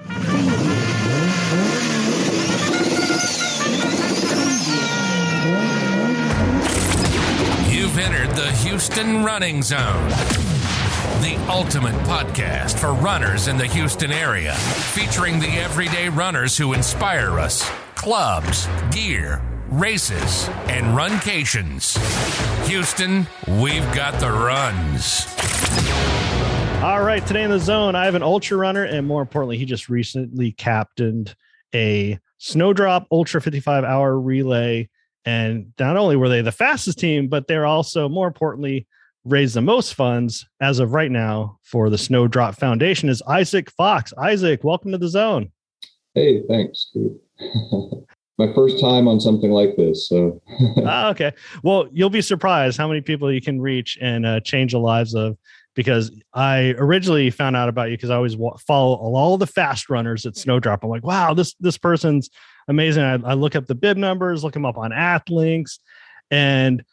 You've entered the Houston Running Zone, the ultimate podcast for runners in the Houston area, featuring the everyday runners who inspire us, clubs, gear, races, and runcations. Houston, we've got the runs. All right, today in the zone, I have an ultra runner, and more importantly, he just recently captained a Snowdrop Ultra 55-hour relay. And not only were they the fastest team, but they're also, more importantly, raised the most funds as of right now for the Snowdrop Foundation is Isaac Fox. Isaac, welcome to the zone. Hey, thanks. My first time on something like this. So, okay. Well, you'll be surprised how many people you can reach and change the lives of, because I originally found out about you because I always follow all the fast runners at Snowdrop. I'm like, wow, this person's amazing. I look up the bib numbers, look them up on Athlinks, and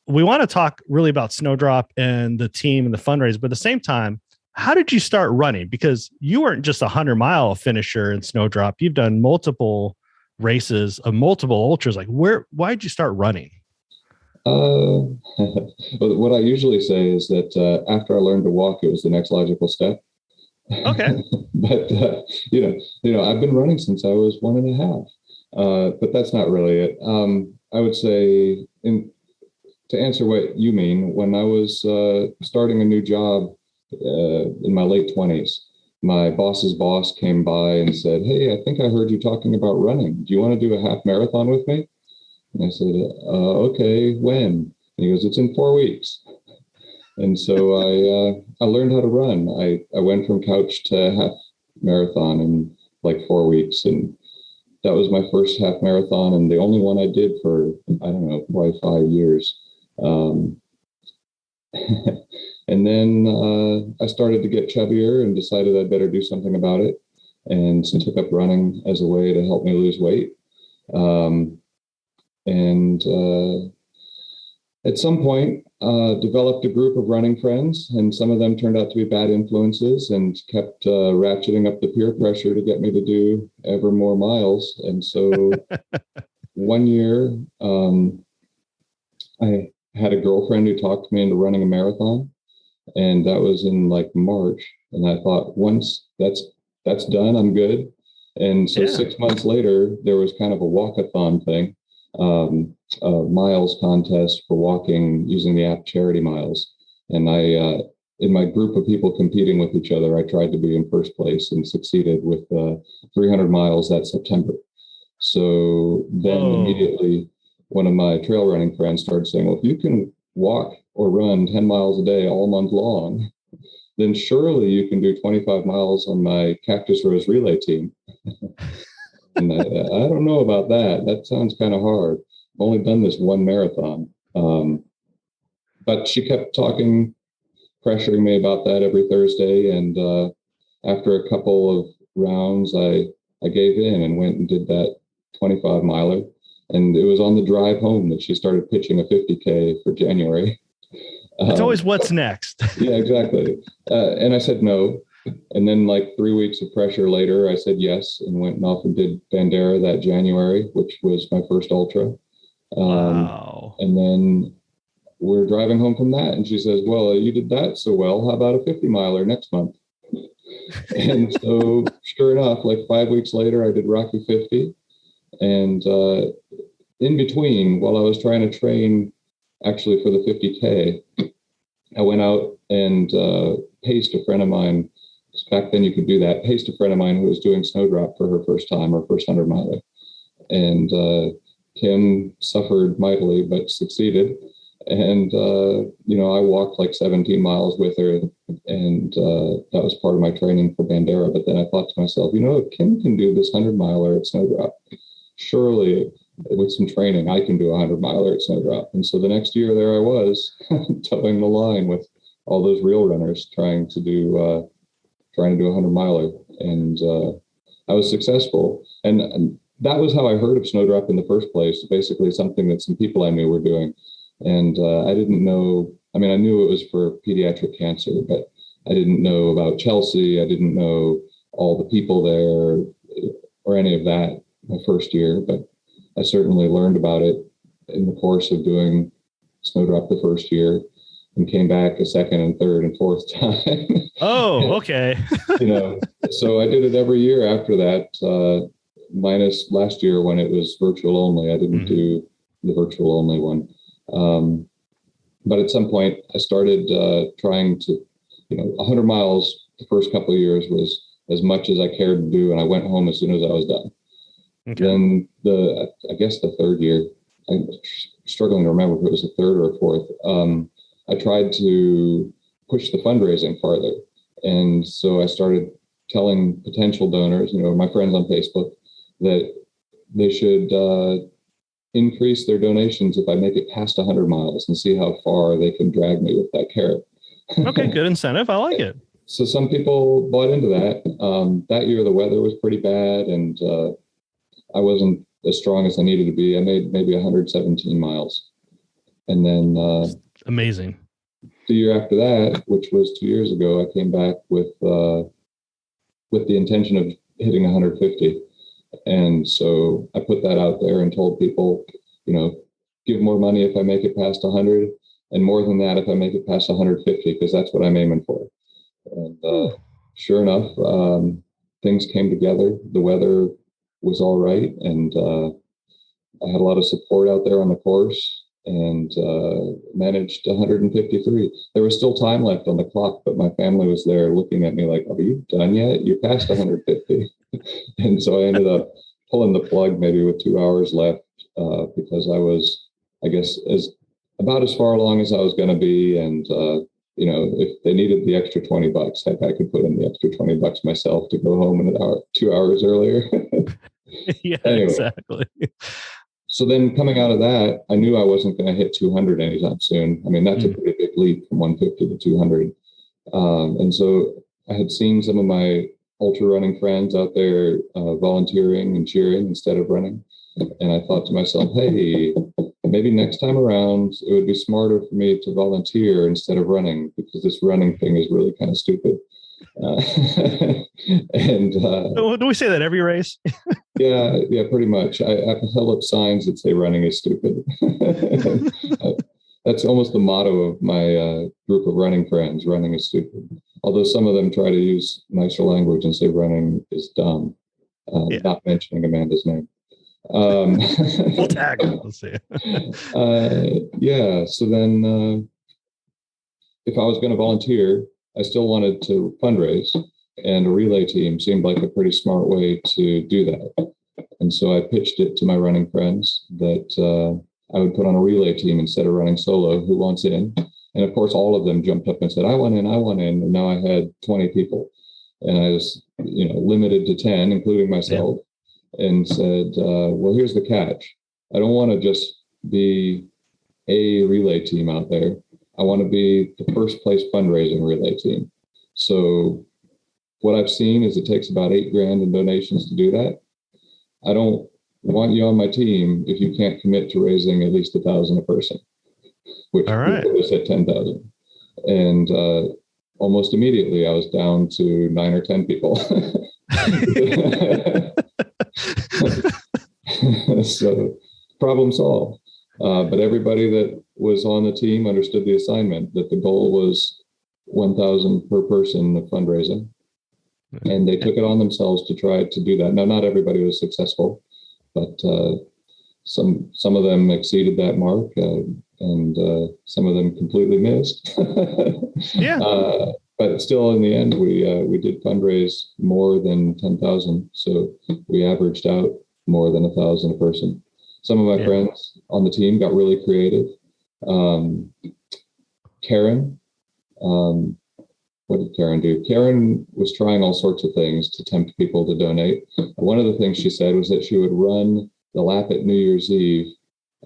we want to talk really about Snowdrop and the team and the fundraise. But at the same time, how did you start running? Because you weren't just a 100-mile finisher in Snowdrop. You've done multiple races of multiple ultras. Like, why did you start running? What I usually say is that after I learned to walk, it was the next logical step. Okay. But I've been running since I was 1.5. But that's not really it. I would say, to answer what you mean, when I was starting a new job in my late 20s, my boss's boss came by and said, "Hey, I think I heard you talking about running. Do you want to do a half marathon with me?" And I said, "Okay, when?" And he goes, "It's in 4 weeks." And so I learned how to run. I went from couch to half marathon in like 4 weeks. And that was my first half marathon and the only one I did for, I don't know, probably 5 years. And then I started to get chubbier and decided I'd better do something about it. And so took up running as a way to help me lose weight. At some point, developed a group of running friends, and some of them turned out to be bad influences and kept ratcheting up the peer pressure to get me to do ever more miles. And so one year, I had a girlfriend who talked me into running a marathon, and that was in like March. And I thought, once that's done, I'm good. And so 6 months later, there was kind of a walkathon thing. A miles contest for walking using the app Charity Miles. And I, in my group of people competing with each other, I tried to be in first place and succeeded with 300 miles that September. So then immediately one of my trail running friends started saying, well, if you can walk or run 10 miles a day all month long, then surely you can do 25 miles on my Cactus Rose relay team. And I don't know about that. That sounds kind of hard. I've only done this one marathon. But she kept talking, pressuring me about that every Thursday. And after a couple of rounds, I gave in and went and did that 25 miler. And it was on the drive home that she started pitching a 50K for January. It's always what's next. Yeah, exactly. And I said no. And then like 3 weeks of pressure later, I said yes and went off and did Bandera that January, which was my first ultra. Wow. And then we're driving home from that. And she says, well, you did that so well. How about a 50 miler next month? And so sure enough, like 5 weeks later, I did Rocky 50. And in between, while I was trying to train actually for the 50K, I went out and paced a friend of mine. Back then you could do that. Paced a friend of mine who was doing Snowdrop for her first time, her first 100 miler. And Kim suffered mightily, but succeeded. And, I walked like 17 miles with her, and that was part of my training for Bandera. But then I thought to myself, if Kim can do this 100 miler at Snowdrop, surely with some training, I can do a 100 miler at Snowdrop. And so the next year there I was towing the line with all those real runners trying to do a 100 miler. And I was successful. And that was how I heard of Snowdrop in the first place. Basically something that some people I knew were doing. And I didn't know, I knew it was for pediatric cancer, but I didn't know about Chelsea. I didn't know all the people there or any of that my first year, but I certainly learned about it in the course of doing Snowdrop the first year, and came back a second and third and fourth time. Oh, okay. So I did it every year after that, minus last year when it was virtual only. I didn't do the virtual only one. But at some point I started trying to, 100 miles the first couple of years was as much as I cared to do. And I went home as soon as I was done. Okay. Then I guess the third year, I'm struggling to remember if it was the third or fourth. I tried to push the fundraising farther. And so I started telling potential donors, my friends on Facebook, that they should increase their donations if I make it past 100 miles and see how far they can drag me with that carrot. Okay, good incentive. I like it. So some people bought into that. That year, the weather was pretty bad, and I wasn't as strong as I needed to be. I made maybe 117 miles. And then amazing. The year after that, which was 2 years ago, I came back with the intention of hitting 150. And so I put that out there and told people, give more money if I make it past 100, and more than that if I make it past 150, because that's what I'm aiming for. And sure enough, things came together. The weather was all right, and I had a lot of support out there on the course, and managed 153. There was still time left on the clock, but my family was there looking at me like, "Are you done yet? You're past 150." And so I ended up pulling the plug maybe with 2 hours left, because I was, I guess, about as far along as I was going to be. And, if they needed the extra $20, heck, I could put in the extra $20 myself to go home in 2 hours earlier. Yeah, anyway. Exactly. So then coming out of that, I knew I wasn't going to hit 200 anytime soon. I mean, that's a pretty big leap from 150 to 200. And so I had seen some of my ultra running friends out there volunteering and cheering instead of running. And I thought to myself, hey, maybe next time around, it would be smarter for me to volunteer instead of running, because this running thing is really kind of stupid. And do we say that every race? yeah, pretty much. I've held up signs that say running is stupid. That's almost the motto of my group of running friends. Running is stupid. Although some of them try to use nicer language and say running is dumb, not mentioning Amanda's name. We'll tag them. Let's see. Yeah. So then if I was going to volunteer, I still wanted to fundraise, and a relay team seemed like a pretty smart way to do that. And so I pitched it to my running friends that I would put on a relay team instead of running solo. Who wants in? And of course, all of them jumped up and said, I want in. And now I had 20 people, and I was, limited to 10, including myself, and said, well, here's the catch. I don't want to just be a relay team out there. I want to be the first place fundraising relay team. So what I've seen is it takes about $8,000 in donations to do that. I don't want you on my team if you can't commit to raising at least $1,000 a person, which was at 10,000. And almost immediately I was down to 9 or 10 people. So problem solved. But everybody that was on the team understood the assignment, that the goal was 1,000 per person of fundraising. And they took it on themselves to try to do that. Now, not everybody was successful, but some of them exceeded that mark, and some of them completely missed. But still, in the end, we did fundraise more than 10,000. So we averaged out more than 1,000 a person. Some of my friends on the team got really creative. Karen, what did Karen do? Karen was trying all sorts of things to tempt people to donate. One of the things she said was that she would run the lap at New Year's Eve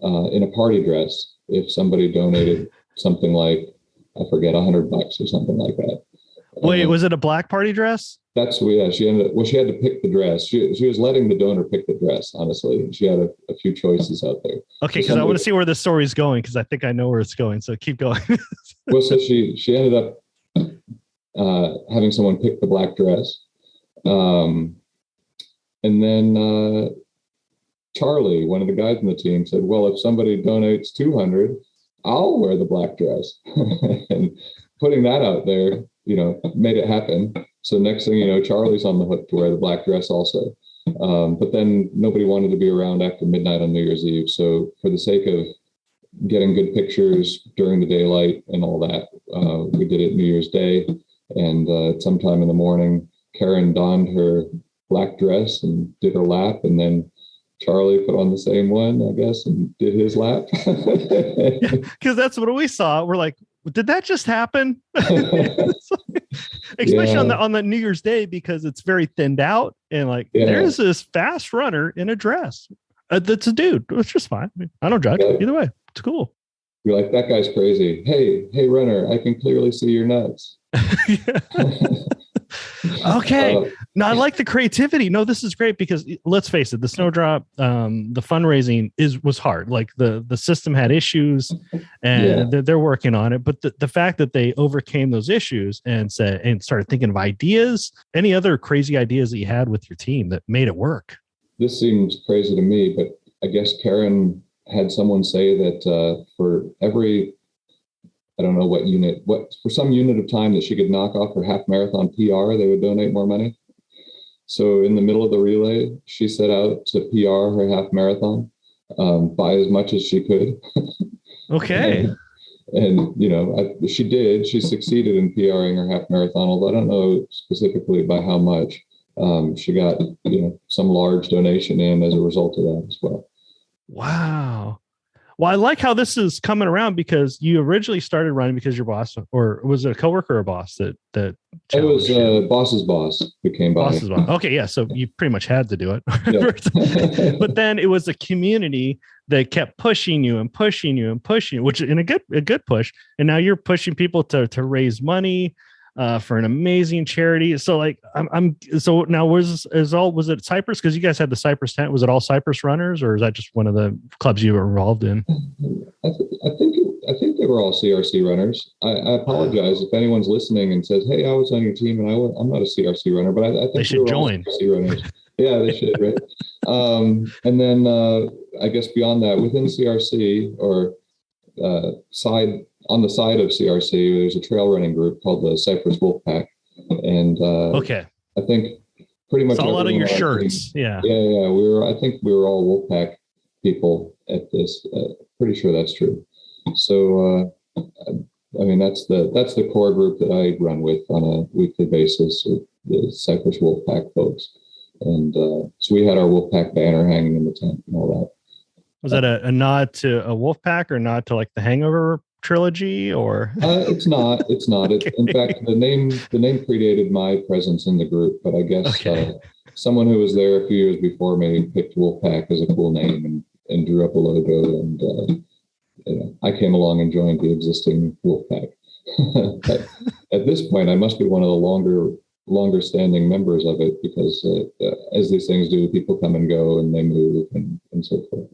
in a party dress if somebody donated something like, I forget, $100 or something like that. Wait, was it a black party dress? That's she ended up, she had to pick the dress. She was letting the donor pick the dress, honestly. She had a few choices out there. Okay, because I want to see where the story's going, because I think I know where it's going. So keep going. Well, so she ended up having someone pick the black dress. And then Charlie, one of the guys in the team, said, well, if somebody donates 200, I'll wear the black dress. And putting that out there, made it happen. So next thing you know, Charlie's on the hook to wear the black dress also. But then nobody wanted to be around after midnight on New Year's Eve. So for the sake of getting good pictures during the daylight and all that, we did it New Year's Day. And sometime in the morning, Karen donned her black dress and did her lap. And then Charlie put on the same one, I guess, and did his lap. Because that's what we saw. We're like, did that just happen? Especially on the New Year's Day, because it's very thinned out, and there's this fast runner in a dress. That's a dude. It's just fine. I don't judge either way. It's cool. You're like, that guy's crazy. Hey, runner, I can clearly see your nuts. Okay. No, I like the creativity. No, this is great, because let's face it, the Snowdrop, the fundraising was hard. Like the system had issues, and they're working on it. But the fact that they overcame those issues and started thinking of ideas, any other crazy ideas that you had with your team that made it work? This seems crazy to me, but I guess Karen had someone say that for every, I don't know for some unit of time that she could knock off her half marathon PR, they would donate more money. So in the middle of the relay, she set out to PR her half marathon, by as much as she could. Okay. and she did. She succeeded in PRing her half marathon, although I don't know specifically by how much. She got, some large donation in as a result of that as well. Wow. Well, I like how this is coming around, because you originally started running because your boss, or was it a coworker or a boss that it was boss's boss who came by. Boss's boss. Okay, yeah. So you pretty much had to do it. Yeah. But then it was a community that kept pushing you and pushing you and pushing you, which in a good push. And now you're pushing people to raise money for an amazing charity. So so now was it Cypress? Because you guys had the Cypress tent. Was it all Cypress runners, or is that just one of the clubs you were involved in? I think they were all CRC runners. I apologize if anyone's listening and says, "Hey, I was on your team and I'm not a CRC runner," but I think they should join. CRC runners. Yeah, they should, right? And then I guess beyond that, within CRC or on the side of CRC, there's a trail running group called the Cypress Wolfpack, and okay, I think pretty much it's all out of your shirts. Yeah. I think we were all Wolfpack people at this. Pretty sure that's true. So, that's the core group that I run with on a weekly basis, the Cypress Wolfpack folks, and so we had our Wolfpack banner hanging in the tent and all that. Was that a nod to a Wolfpack, or nod to the Hangover trilogy, or? It's not. Okay. In fact, the name predated my presence in the group, but I guess someone who was there a few years before me picked Wolfpack as a cool name and drew up a logo, and I came along and joined the existing Wolfpack. But at this point, I must be one of the longer standing members of it, because as these things do, people come and go and they move and so forth.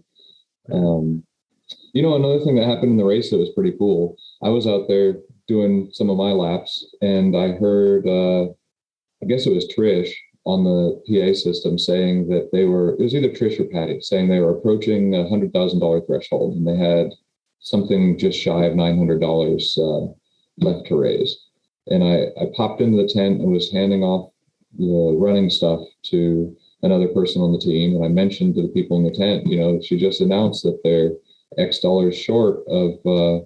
Another thing that happened in the race that was pretty cool, I was out there doing some of my laps, and I heard, I guess it was Trish on the PA system saying that it was either Trish or Patty, saying they were approaching a $100,000 threshold, and they had something just shy of $900 left to raise. And I popped into the tent and was handing off the running stuff to another person on the team. And I mentioned to the people in the tent, she just announced that they're X dollars short of the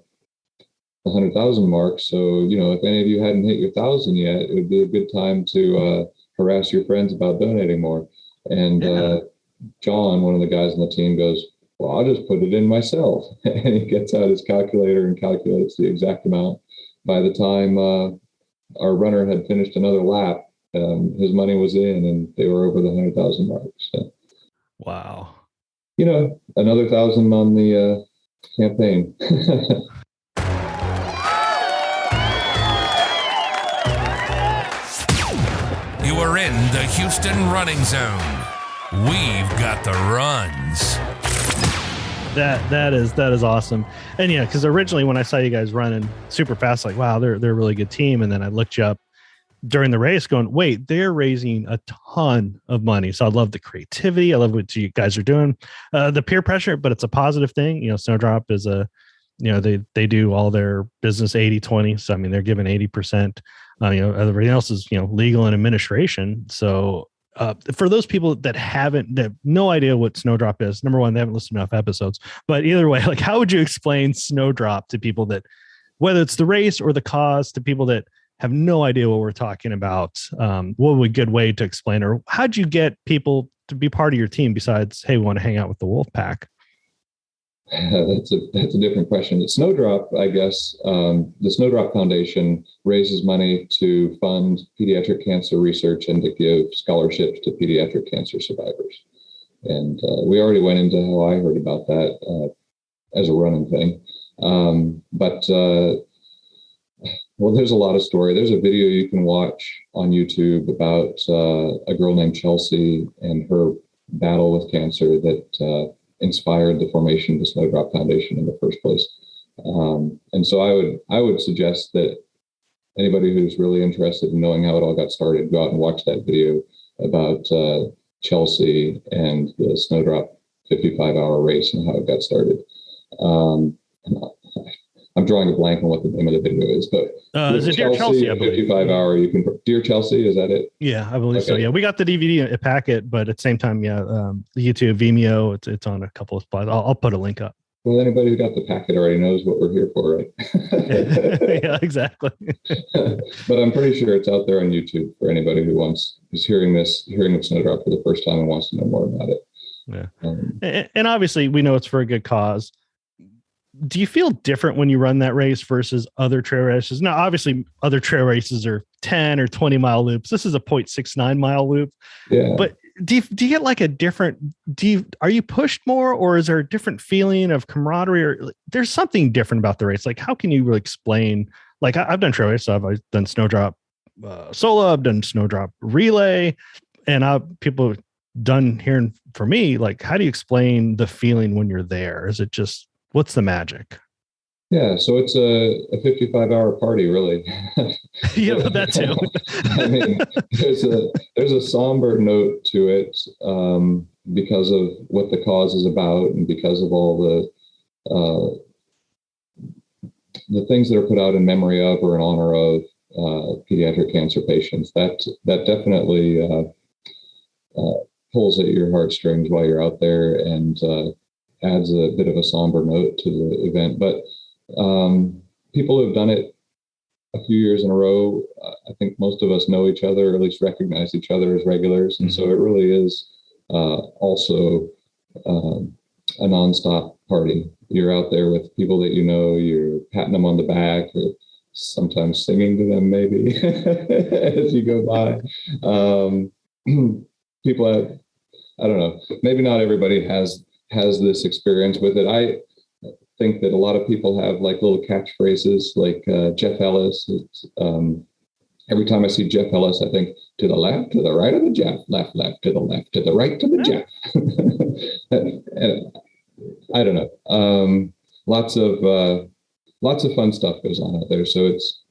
100,000 mark. So, if any of you hadn't hit your 1,000 yet, it would be a good time to harass your friends about donating more. And John, one of the guys on the team, goes, well, I'll just put it in myself. And he gets out his calculator and calculates the exact amount. By the time our runner had finished another lap, his money was in, and they were over the 100,000 mark. So, wow. Another 1,000 on the campaign. You are in the Houston running zone. We've got the runs. That is awesome. And because originally when I saw you guys running super fast, wow, they're a really good team. And then I looked you up, during the race going, wait, they're raising a ton of money. So I love the creativity. I love what you guys are doing. The peer pressure, but it's a positive thing. Snowdrop is they do all their business 80-20. So, I mean, they're giving 80%, everything else is, legal and administration. So for those people that have no idea what Snowdrop is, number one, they haven't listened to enough episodes, but either way, like, how would you explain Snowdrop to people that, whether it's the race or the cause, to people that have no idea what we're talking about? What would be a good way to explain, or how'd you get people to be part of your team besides, hey, we want to hang out with the wolf pack? That's a different question. The Snowdrop, I guess, the Snowdrop Foundation raises money to fund pediatric cancer research and to give scholarships to pediatric cancer survivors. And we already went into how I heard about that as a running thing. Well, there's a lot of story. There's a video you can watch on YouTube about a girl named Chelsea and her battle with cancer that inspired the formation of the Snowdrop Foundation in the first place. And so I would suggest that anybody who's really interested in knowing how it all got started, go out and watch that video about Chelsea and the Snowdrop 55-hour race and how it got started. I'm drawing a blank on what the name of the video is, but is it Dear Chelsea? 55-hour, you can. Dear Chelsea, is that it? Yeah, I believe so. Yeah, we got the DVD packet, but at the same time, the YouTube, Vimeo, it's on a couple of spots. I'll put a link up. Well, anybody who got the packet already knows what we're here for, right? Yeah, exactly. But I'm pretty sure it's out there on YouTube for anybody who is hearing of Snowdrop for the first time and wants to know more about it. Yeah, and obviously we know it's for a good cause. Do you feel different when you run that race versus other trail races? Now, obviously, other trail races are 10 or 20 mile loops. This is a 0.69 mile loop. Yeah. But do you get like a different? Are you pushed more, or is there a different feeling of camaraderie, or there's something different about the race? Like, how can you really explain? Like, I've done trail races. I've done Snowdrop solo. I've done Snowdrop relay, and people done here for me. Like, how do you explain the feeling when you're there? Is it just, what's the magic? Yeah, so it's a 55-hour party, really. Yeah, but that too. I mean, there's a somber note to it because of what the cause is about, and because of all the things that are put out in memory of or in honor of pediatric cancer patients. That definitely pulls at your heartstrings while you're out there, and adds a bit of a somber note to the event. But people who have done it a few years in a row, I think most of us know each other, or at least recognize each other as regulars. And so it really is also a nonstop party. You're out there with people that you're patting them on the back, or sometimes singing to them maybe as you go by. People have, I don't know, maybe not everybody has this experience with it. I think that a lot of people have like little catchphrases, like Jeff Ellis. Every time I see Jeff Ellis, I think, to the left, to the right of the Jeff, left, to the left, to the right to the Jeff. And I don't know. Lots of fun stuff goes on out there. So it's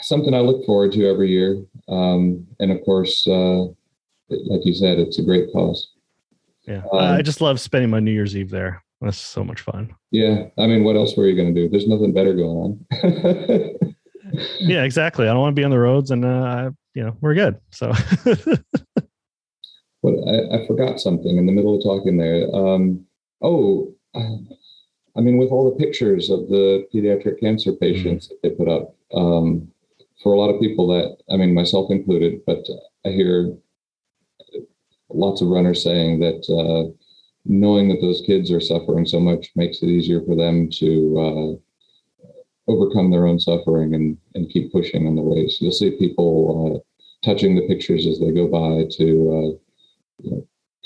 something I look forward to every year. And of course, like you said, it's a great cause. Yeah, I just love spending my New Year's Eve there. That's so much fun. Yeah, I mean, what else were you going to do? There's nothing better going on. Yeah, exactly. I don't want to be on the roads, and we're good. So, but I forgot something in the middle of talking there. I mean, with all the pictures of the pediatric cancer patients that they put up, for a lot of people that, I mean, myself included, but I hear lots of runners saying that knowing that those kids are suffering so much makes it easier for them to overcome their own suffering and keep pushing on the race. You'll see people touching the pictures as they go by to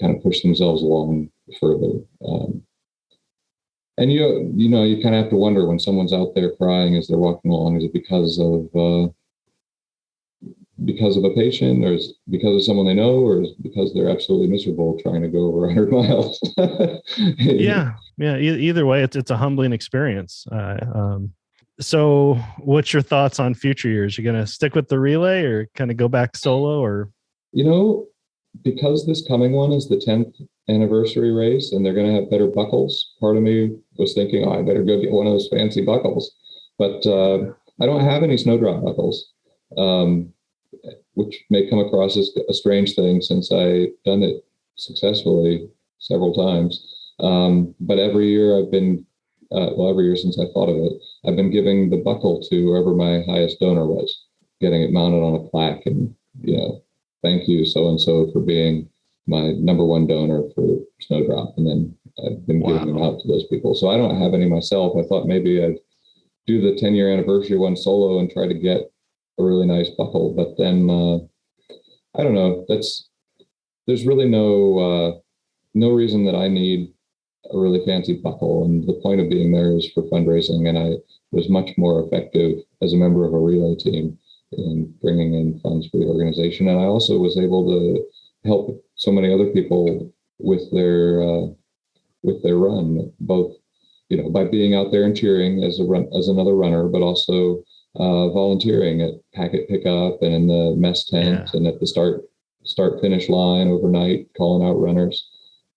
kind of push themselves along further. And you kind of have to wonder, when someone's out there crying as they're walking along, is it because of a patient, or is it because of someone they know, or is it because they're absolutely miserable trying to go over 100 miles? Yeah. Either way, it's a humbling experience. So what's your thoughts on future years? You're going to stick with the relay or kind of go back solo or? Because this coming one is the 10th anniversary race and they're going to have better buckles, part of me was thinking, I better go get one of those fancy buckles. But I don't have any Snowdrop buckles, which may come across as a strange thing since I've done it successfully several times. But every year every year since I thought of it, I've been giving the buckle to whoever my highest donor was, getting it mounted on a plaque and, thank you so-and-so for being my number one donor for Snowdrop. And then I've been giving them out to those people. So I don't have any myself. I thought maybe I'd do the 10-year anniversary one solo and try to get a really nice buckle. But then, I don't know, there's really no reason that I need a really fancy buckle. And the point of being there is for fundraising. And I was much more effective as a member of a relay team in bringing in funds for the organization. And I also was able to help so many other people with their run, both, by being out there and cheering as another runner, but also volunteering at packet pickup and in the mess tent and at the start finish line overnight, calling out runners.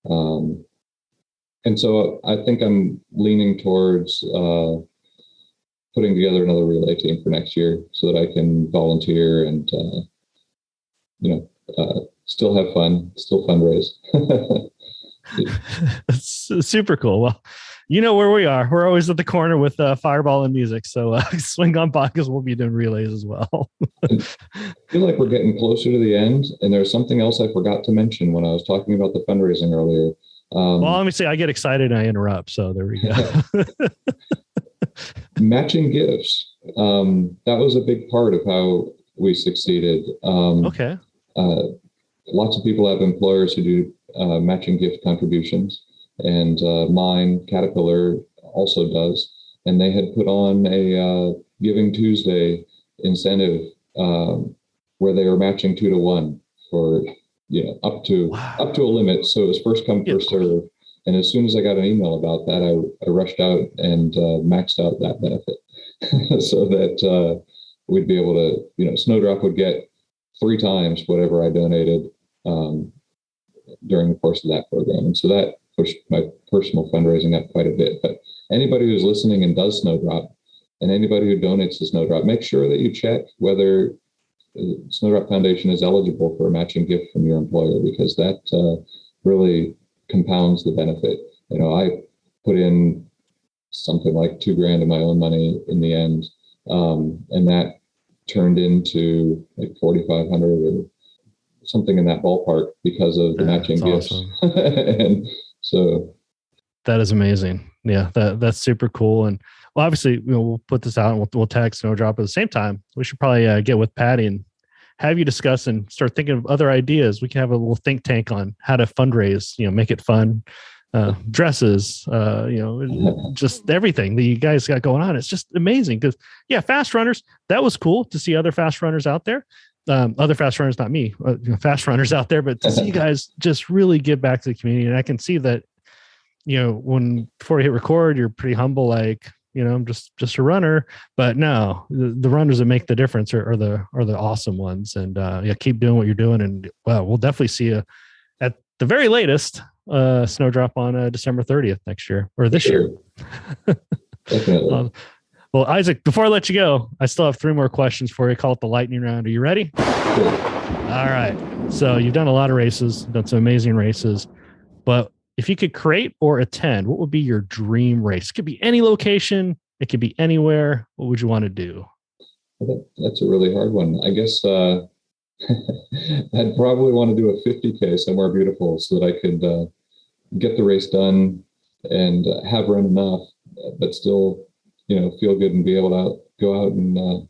And so I think I'm leaning towards putting together another relay team for next year so that I can volunteer and, still have fun, still fundraise. That's super cool. Well, you know where we are. We're always at the corner with Fireball and music. So swing on by because we'll be doing relays as well. I feel like we're getting closer to the end. And there's something else I forgot to mention when I was talking about the fundraising earlier. Well, let me say I get excited and I interrupt. So there we go. Matching gifts. That was a big part of how we succeeded. Okay. Lots of people have employers who do matching gift contributions, and mine, Caterpillar, also does. And they had put on a Giving Tuesday incentive where they were matching 2 to 1 for up to a limit. So it was first come, first serve. And as soon as I got an email about that, I rushed out and maxed out that benefit so that we'd be able to, Snowdrop would get 3 times whatever I donated during the course of that program. And so that pushed my personal fundraising up quite a bit. But anybody who's listening and does Snowdrop, and anybody who donates to Snowdrop, make sure that you check whether Snowdrop Foundation is eligible for a matching gift from your employer, because that really compounds the benefit. I put in something like $2,000 of my own money in the end, and that turned into like 4,500 or something in that ballpark because of the matching gifts. Awesome. And so that is amazing. Yeah, that's super cool. And well, obviously, we'll put this out and we'll tag Snowdrop at the same time. We should probably get with Patty and have you discuss and start thinking of other ideas. We can have a little think tank on how to fundraise, make it fun, dresses, just everything that you guys got going on. It's just amazing because fast runners, that was cool to see other fast runners out there. Other fast runners, not me, fast runners out there, but to see you guys just really give back to the community. And I can see that, before you hit record, you're pretty humble, like, I'm just a runner, but no, the runners that make the difference are the awesome ones. And keep doing what you're doing. And we'll definitely see you at the very latest Snowdrop on December 30th next year or this year. Definitely. Well, Isaac, before I let you go, I still have 3 more questions for you. Call it the lightning round. Are you ready? Sure. All right. So you've done a lot of races, done some amazing races, but if you could create or attend, what would be your dream race? It could be any location. It could be anywhere. What would you want to do? That's a really hard one. I guess I'd probably want to do a 50K somewhere beautiful so that I could get the race done and have run enough, but still, feel good and be able to go out and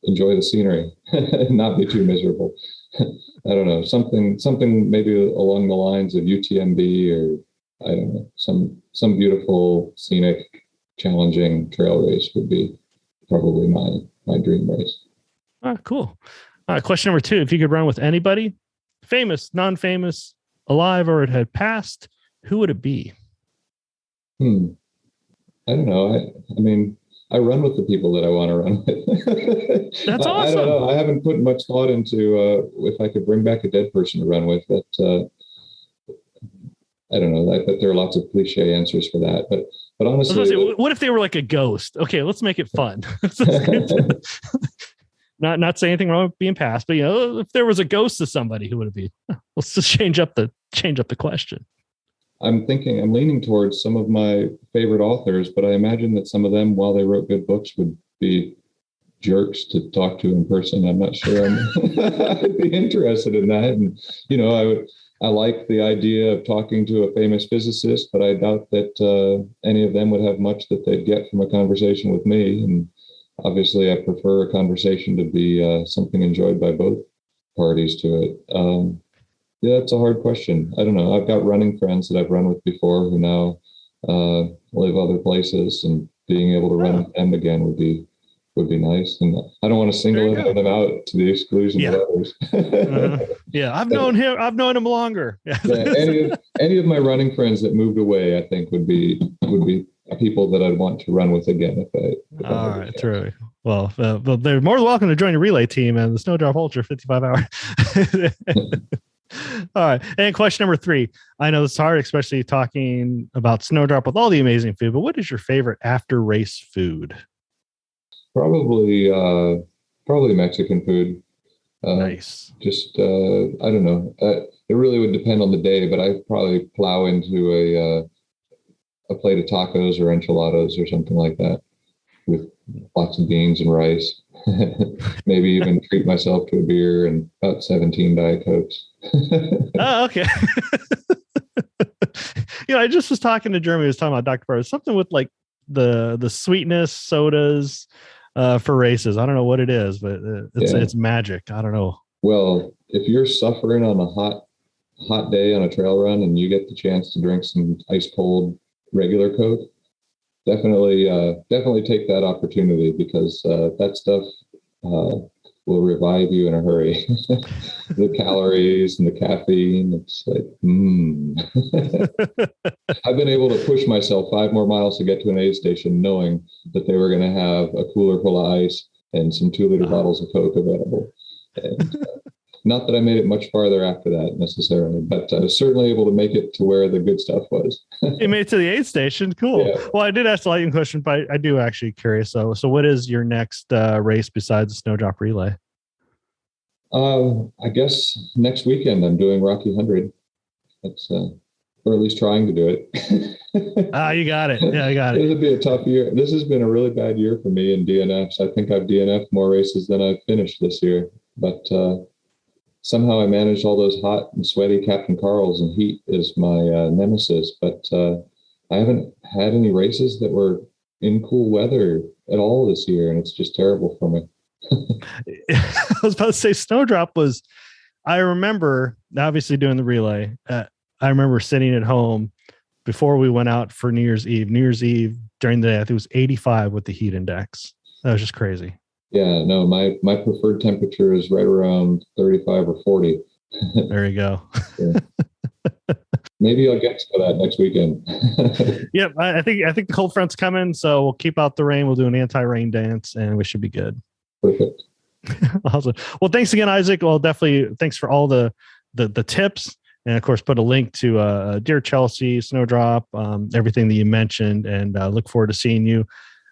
enjoy the scenery and not be too miserable. I don't know, something maybe along the lines of UTMB or I don't know, some beautiful, scenic, challenging trail race would be probably my dream race. All right, cool. All right, question number 2. If you could run with anybody, famous, non-famous, alive, or it had passed, who would it be? I don't know. I mean, I run with the people that I want to run with. That's awesome. I don't know. I haven't put much thought into if I could bring back a dead person to run with, but I don't know. I bet there are lots of cliche answers for that, but honestly, what if they were like a ghost? Okay, let's make it fun. Not say anything wrong with being passed, but if there was a ghost to somebody, who would it be? Let's just change up the question. I'm leaning towards some of my favorite authors, but I imagine that some of them, while they wrote good books, would be jerks to talk to in person. I'm not sure I'd be interested in that. And, I like the idea of talking to a famous physicist, but I doubt that any of them would have much that they'd get from a conversation with me. And obviously, I prefer a conversation to be something enjoyed by both parties to it. Yeah, it's a hard question. I don't know. I've got running friends that I've run with before who now live other places, and being able to run with them again would be nice. And I don't want to single any of them out to the exclusion of others. Yeah, I've known him. I've known him longer. Any of my running friends that moved away, I think would be people that I'd want to run with again. All right, true. Well, they're more than welcome to join a relay team and the Snowdrop Ultra 55 hour. All right. And question number 3. I know it's hard, especially talking about Snowdrop with all the amazing food, but what is your favorite after race food? Probably Mexican food. Nice. Just, I don't know. It really would depend on the day, but I'd probably plow into a plate of tacos or enchiladas or something like that with lots of beans and rice. Maybe even treat myself to a beer and about 17 Diet Cokes. Oh, okay. I just was talking to Jeremy. He was talking about Dr. Pepper. Something with like the sweetness sodas for races. I don't know what it is, but it's magic. I don't know. Well, if you're suffering on a hot day on a trail run and you get the chance to drink some ice cold regular Coke, definitely take that opportunity, because that stuff will revive you in a hurry. The calories and the caffeine, it's like, I've been able to push myself 5 more miles to get to an aid station, knowing that they were going to have a cooler full of ice and some 2-liter bottles of Coke available. And, not that I made it much farther after that necessarily, but I was certainly able to make it to where the good stuff was. You made it to the aid station. Cool. Yeah. Well, I did ask the lightning question, but I do actually curious. So what is your next race besides the Snowdrop Relay? I guess next weekend I'm doing Rocky 100. That's or at least trying to do it. You got it. Yeah, I got it. It'll be a tough year. This has been a really bad year for me in DNFs. I think I've DNF'd more races than I've finished this year, but somehow I managed all those hot and sweaty Captain Carls, and heat is my nemesis. But I haven't had any races that were in cool weather at all this year, and it's just terrible for me. I was about to say Snowdrop was, I remember obviously doing the relay. I remember sitting at home before we went out for New Year's Eve during the day. I think it was 85 with the heat index. That was just crazy. Yeah, no, my preferred temperature is right around 35 or 40. There you go. Yeah. Maybe I'll get to that next weekend. Yep, I think the cold front's coming, so we'll keep out the rain. We'll do an anti-rain dance, and we should be good. Perfect. Awesome. Well, thanks again, Isaac. Well, definitely thanks for all the tips, and of course, put a link to Dear Chelsea, Snowdrop, everything that you mentioned, and look forward to seeing you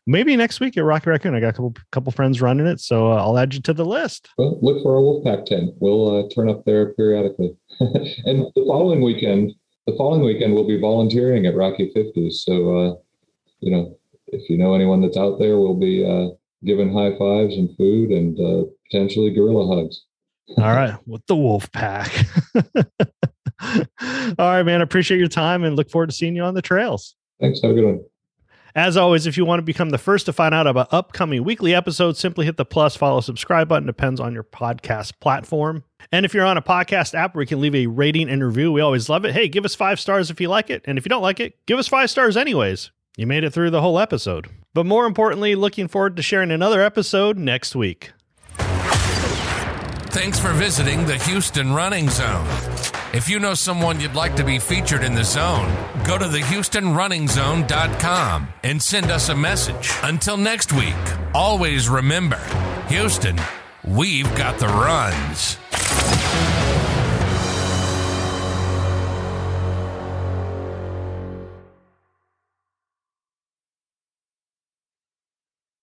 maybe next week at Rocky Raccoon. I got a couple friends running it, so I'll add you to the list. Well, look for our Wolfpack tent. We'll turn up there periodically. And the following weekend we'll be volunteering at Rocky 50. So, if you know anyone that's out there, we'll be giving high fives and food and potentially gorilla hugs. All right, with the Wolfpack. All right, man. I appreciate your time and look forward to seeing you on the trails. Thanks. Have a good one. As always, if you want to become the first to find out about upcoming weekly episodes, simply hit the plus, follow, subscribe button. Depends on your podcast platform. And if you're on a podcast app where you can leave a rating and review, we always love it. Hey, give us 5 stars if you like it. And if you don't like it, give us 5 stars anyways. You made it through the whole episode. But more importantly, looking forward to sharing another episode next week. Thanks for visiting the Houston Running Zone. If you know someone you'd like to be featured in the zone, go to thehoustonrunningzone.com and send us a message. Until next week, always remember, Houston, we've got the runs.